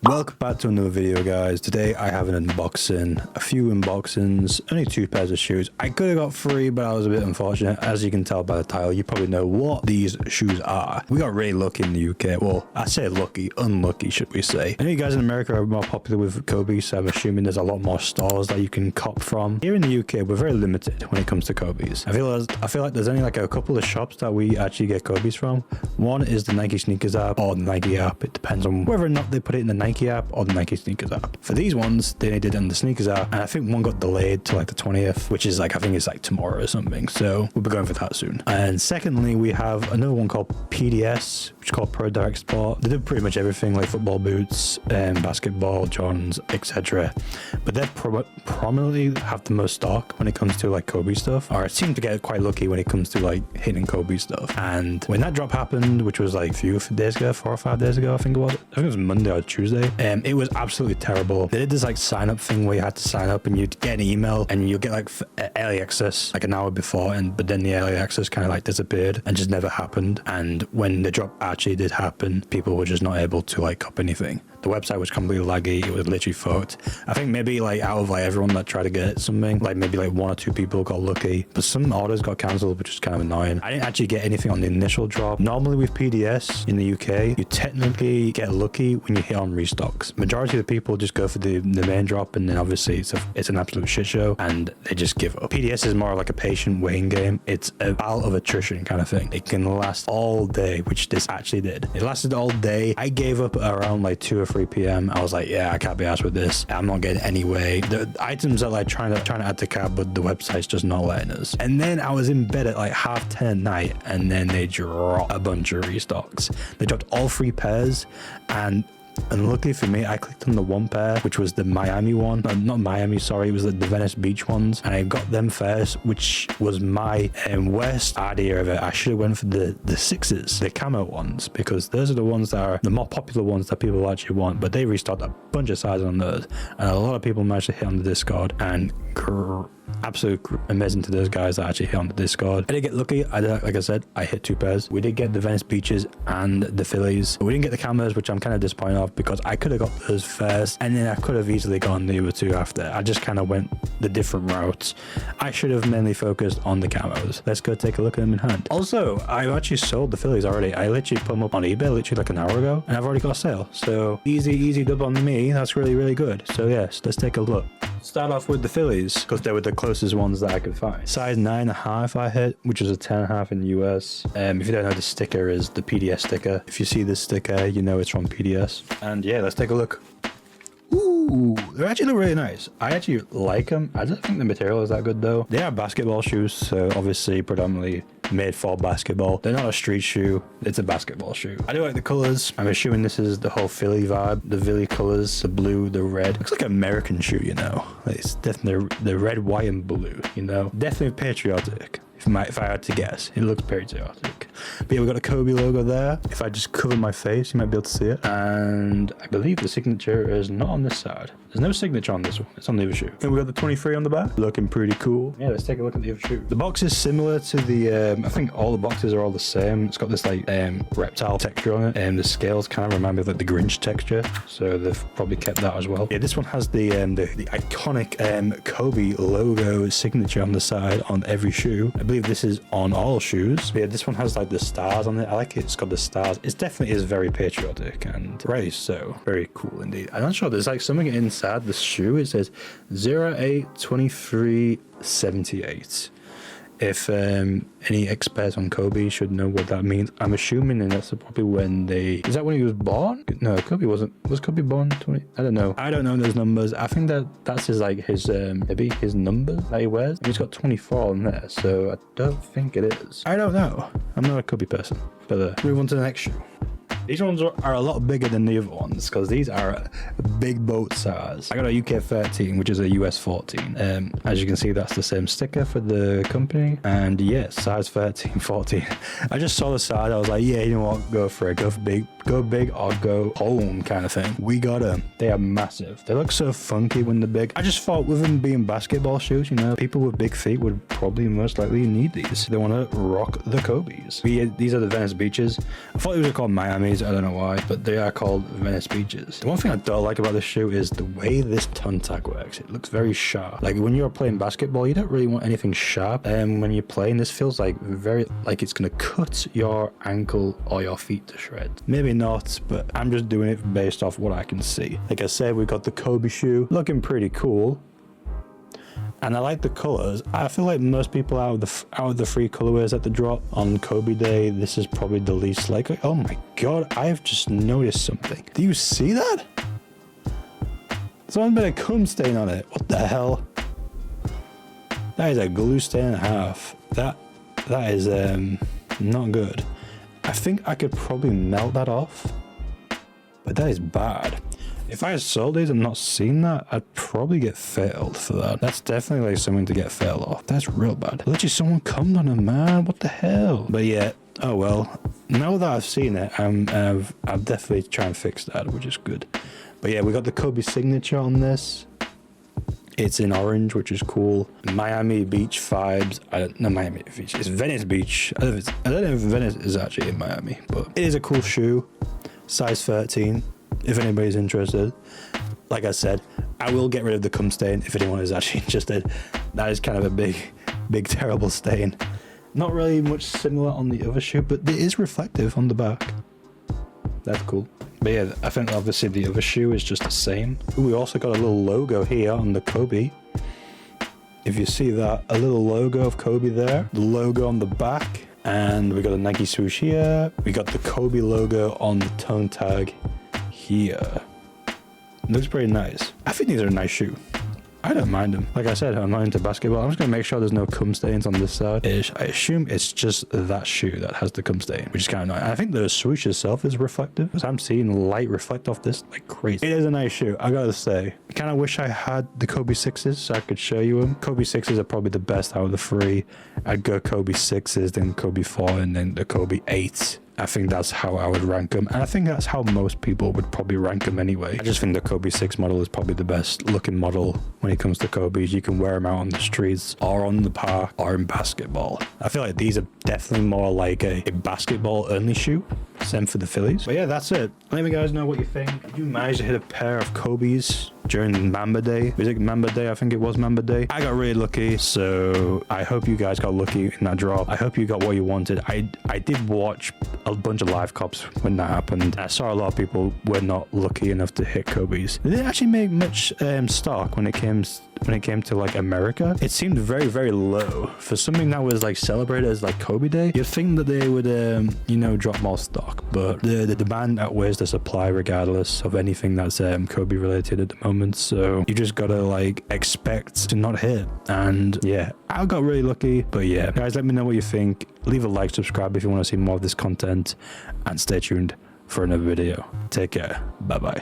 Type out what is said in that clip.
Welcome back to another video, guys. Today I have an unboxing, a few unboxings, only 2 pairs of shoes. I could have got 3, but I was a bit unfortunate. As you can tell by the title, you probably know what these shoes are. We got really lucky in the UK. Well, I say lucky, unlucky should we say. I know you guys in America are more popular with Kobe, so I'm assuming there's a lot more stores that you can cop from. Here in the UK, we're very limited when it comes to Kobe's. I feel like there's only like a couple of shops that we actually get Kobe's from. One is the Nike Sneakers app or the Nike app. It depends on whether or not they put it in the Nike app or the Nike Sneakers app. For these ones, they did it on the Sneakers app, and I think one got delayed to like the 20th, which is like, I think it's like tomorrow or something. So we'll be going for that soon. And secondly, we have another one called PDS, which is called Pro Direct Sport. They do pretty much everything like football boots, basketball, Jordans, etc. But they prominently have the most stock when it comes to like Kobe stuff, or it seemed to get quite lucky when it comes to like hitting Kobe stuff. And when that drop happened, which was like a few days ago, 4 or 5 days ago, I think it was Monday or Tuesday, it was absolutely terrible. They did this like sign up thing where you had to sign up and you'd get an email and you'd get like early access like an hour before, but then the early access kind of like disappeared and just never happened. And when the drop actually did happen, people were just not able to like cop anything. The website was completely laggy. It was literally fucked. I think maybe like out of like everyone that tried to get something, like maybe like 1 or 2 people got lucky, but some orders got cancelled, which is kind of annoying. I didn't actually get anything on the initial drop. Normally with PDS in the UK, you technically get lucky when you hit on restocks. Majority of the people just go for the main drop, and then obviously it's an absolute shit show and they just give up. PDS is more like a patient waiting game. It's a battle of attrition kind of thing. It can last all day, which this actually did. It lasted all day. I gave up around like 2 or 3 p.m. I was like, yeah, I can't be asked with this. I'm not getting any way. The items are like trying to add to cart, but the website's just not letting us. And then I was in bed at like 10:30 at night, and then they dropped a bunch of restocks. They dropped all 3 pairs, and luckily for me, I clicked on the one pair, which was the Miami one. Not Miami, sorry, it was the Venice Beach ones, and I got them first, which was my worst idea of it. I should have went for the 6s, the camo ones, because those are the ones that are the more popular ones that people actually want, but they restocked a bunch of sizes on those, and a lot of people managed to hit on the Discord, and absolutely amazing to those guys that actually hit on the Discord. I did get lucky. Like I said, I hit 2 pairs. We did get the Venice Beaches and the Phillies. We didn't get the camos, which I'm kind of disappointed of, because I could have got those first, and then I could have easily gone the other 2 after. I just kind of went the different routes. I should have mainly focused on the camos. Let's go take a look at them in hand. Also, I've actually sold the Phillies already. I literally put them up on eBay literally like an hour ago, and I've already got a sale. So easy dub on me. That's really good. So yes, let's take a look. Start off with the Phillies, because they were the closest ones that I could find. Size 9.5 I hit, which is a 10.5 in the US. If you don't know, the sticker is the PDS sticker. If you see this sticker, you know it's from PDS. And yeah, let's take a look. Ooh, they actually look really nice. I actually like them. I don't think the material is that good though. They are basketball shoes, so obviously predominantly made for basketball. They're not a street shoe, it's a basketball shoe. I do like the colors. I'm assuming this is the whole Philly vibe. The Philly colors, the blue, the red. Looks like an American shoe, you know. It's definitely the red, white, and blue, you know. Definitely patriotic. If I had to guess, it looks patriotic. But yeah, we got a Kobe logo there. If I just cover my face, you might be able to see it. And I believe the signature is not on this side. There's no signature on this one. It's on the other shoe. And we got the 23 on the back. Looking pretty cool. Yeah, let's take a look at the other shoe. The box is similar to the, I think all the boxes are all the same. It's got this like reptile texture on it. And the scales kind of remind me of like the Grinch texture. So they've probably kept that as well. Yeah, this one has the iconic Kobe logo signature on the side on every shoe. I believe this is on all shoes. But yeah, this one has like the stars on it. I like it. It's got the stars. It definitely is very patriotic and very so. Very cool indeed. I'm not sure. There's like something inside the shoe. It says 082378. If any experts on Kobe should know what that means. I'm assuming that's probably when they... Is that when he was born? No, Kobe wasn't. Was Kobe born 20? I don't know. I don't know those numbers. I think that's his like his maybe his numbers that he wears. He's got 24 on there, so I don't think it is. I don't know. I'm not a Kobe person. But move on to the next shoe. These ones are a lot bigger than the other ones, because these are big boat size. I got a UK 13, which is a US 14. As you can see, that's the same sticker for the company. And yeah, size 13, 14. I just saw the side. I was like, yeah, you know what? Go for it. Go for big. Go big or go home kind of thing. We got them. They are massive. They look so funky when they're big. I just thought with them being basketball shoes, you know, people with big feet would probably most likely need these. They want to rock the Kobe's. These are the Venice Beaches. I thought they were called Miami's. these, I don't know why, but they are called Venice Beaches. The one thing I don't like about this shoe is the way this tongue tag works. It looks very sharp. Like when you're playing basketball, you don't really want anything sharp. And when you're playing, this feels like very, like it's gonna cut your ankle or your feet to shreds. Maybe not, but I'm just doing it based off what I can see. Like I said, we got the Kobe shoe, looking pretty cool. And I like the colors. I feel like most people out of the three colorways at the drop on Kobe Day, this is probably the least likely. Oh my god, I have just noticed something. Do you see that? Someone's been a cum stain on it. What the hell? That is a glue stain and a half. That is not good. I think I could probably melt that off, but that is bad. If I had sold these and not seen that, I'd probably get failed for that. That's definitely like something to get failed off. That's real bad. Literally someone cummed on him, man. What the hell? But yeah, oh well. Now that I've seen it, I'll definitely try and fix that, which is good. But yeah, we got the Kobe signature on this. It's in orange, which is cool. Miami Beach vibes. No, Miami Beach. It's Venice Beach. I don't know if Venice is actually in Miami, but it is a cool shoe. Size 13. If anybody's interested. Like I said, I will get rid of the cum stain if anyone is actually interested. That is kind of a big terrible stain. Not really much similar on the other shoe, but it is reflective on the back. That's cool. But yeah, I think obviously the other shoe is just the same. Ooh, we also got a little logo here on the Kobe. If you see that, a little logo of Kobe there. The logo on the back. And we got a Nike swoosh here. We got the Kobe logo on the tongue tag here. Looks pretty nice. I think these are a nice shoe. I don't mind them. Like I said, I'm not into basketball. I'm just gonna make sure there's no cum stains on this side. I assume it's just that shoe that has the cum stain, which is kind of nice. I think the swoosh itself is reflective, because I'm seeing light reflect off this like crazy. It is a nice shoe, I gotta say. I kind of wish I had the Kobe 6s so I could show you them. Kobe 6s are probably the best out of the three. I'd go Kobe 6s, then Kobe 4, and then the Kobe 8. I think that's how I would rank them. And I think that's how most people would probably rank them anyway. I just think the Kobe 6 model is probably the best looking model when it comes to Kobe's. You can wear them out on the streets or on the park or in basketball. I feel like these are definitely more like a basketball only shoe. Same for the Phillies. But yeah, that's it. Let me guys know what you think. Did you manage to hit a pair of Kobe's during Mamba Day? Was it Mamba Day? I think it was Mamba Day. I got really lucky, so I hope you guys got lucky in that drop. I hope you got what you wanted. I did watch a bunch of live cops when that happened. I saw a lot of people were not lucky enough to hit Kobe's. They didn't actually make much stock when it came to like America. It seemed very, very low for something that was like celebrated as like Kobe Day. You'd think that they would you know, drop more stock, but the demand outweighs the supply regardless of anything that's Kobe related at the moment. So you just gotta like expect to not hit. And yeah, I got really lucky. But yeah, guys, let me know what you think. Leave a like, subscribe if you want to see more of this content, and stay tuned for another video. Take care. Bye bye.